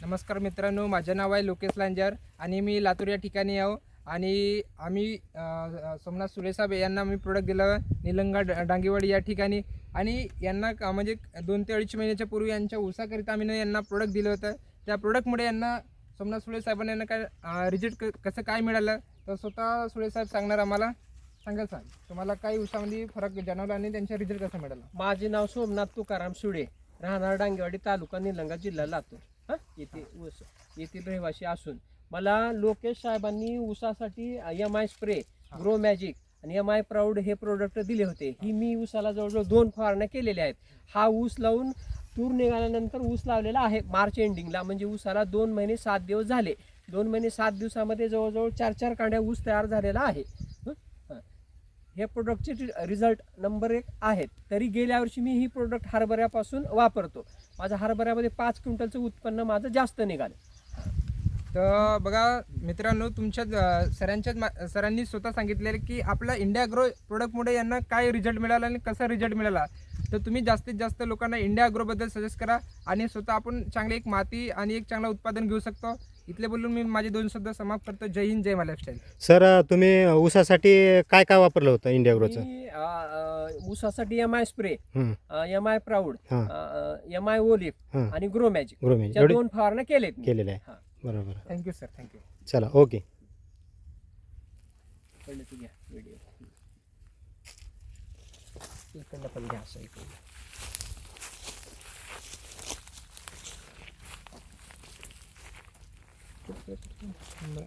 नमस्कार मित्रांनो, माझे नाव आहे लोकेश लांजर आणि मी लातूर या ठिकाणी आहो. आणि आम्ही सोमनाथ सुळे साहेब यांना मी प्रोडक्ट दिलं निलंगा डांगेवाडी या ठिकाणी. आणि यांना म्हणजे 2 ते 2.5 महिन्याच्या पूर्वी यांच्या ऊसाकरिता आम्ही यांना प्रोडक्ट दिलं होतं. त्या प्रोडक्टमुळे यांना सोमनाथ सुळे साहेबांना यांना काय रिझल्ट कसं काय मिळालं तर स्वतः सुळे साहेब सांगणार आम्हाला. सांगा साहेब, तुम्हाला काय ऊसामध्ये फरक जाणवला आणि त्यांचा रिझल्ट कसा मिळाला? माझे नाव सोमनाथ तुकाराम सुळे, राहणार डांगेवाडी, तालुका निलंगा, जिल्हा लातूर. येथे येथील रहिवासी असून मला लोकेश साहेबांनी ऊसासाठी MI स्प्रे, ग्रो मॅजिक आणि MI प्राऊड हे प्रोडक्ट दिले होते. ही मी ऊसाला जवळजवळ 2 फवारण्या केलेल्या आहेत. हा ऊस लावून तूर निघाल्यानंतर ऊस लावलेला आहे मार्च एंडिंगला, म्हणजे ऊसाला 2 महिने 7 दिवस झाले. 2 महिने 7 दिवसामध्ये जवळजवळ 4 कांड्या ऊस तयार झालेला आहे. हे प्रोडक्टचे रिझल्ट नंबर 1 आहेत. तरी गेल्या वर्षी मी ही प्रोडक्ट हरभऱ्यापासून वापरतो. माझ्या हरभऱ्यामध्ये 5 क्विंटलचं उत्पन्न माझं जास्त निघालं. तर बघा मित्रांनो, तुमच्या सरांनी स्वतः सांगितलेलं की आपला इंडिया ग्रो प्रोडक्टमुळे यांना काय रिझल्ट मिळाला आणि कसा रिझल्ट मिळाला. तर तुम्ही जास्तीत जास्त लोकांना इंडिया ग्रोबद्दल सजेस्ट करा आणि स्वतः आपण चांगली एक माती आणि एक चांगलं उत्पादन घेऊ शकतो. इथले बोलून मी माझे 2 शब्द समाप्त करतो. जय हिंद, जय महाराष्ट्र. सर, तुम्ही ऊसासाठी काय काय वापरलं होतं इंडिया ग्रोचं? मी ऊसासाठी MI स्प्रे, हं, MI प्राऊड, हां, MI ओलिफ हां. आणि ग्रो मॅजिक ग्रो मॅजिक या 2 फवारण्या केलेत मी. केलेलं आहे. हां. बरोबर. Thank you sir, thank you. चला, ओके. कळलं तू घ्या व्हिडिओ. इकडनं पण घ्या असं इकडनं. बरं.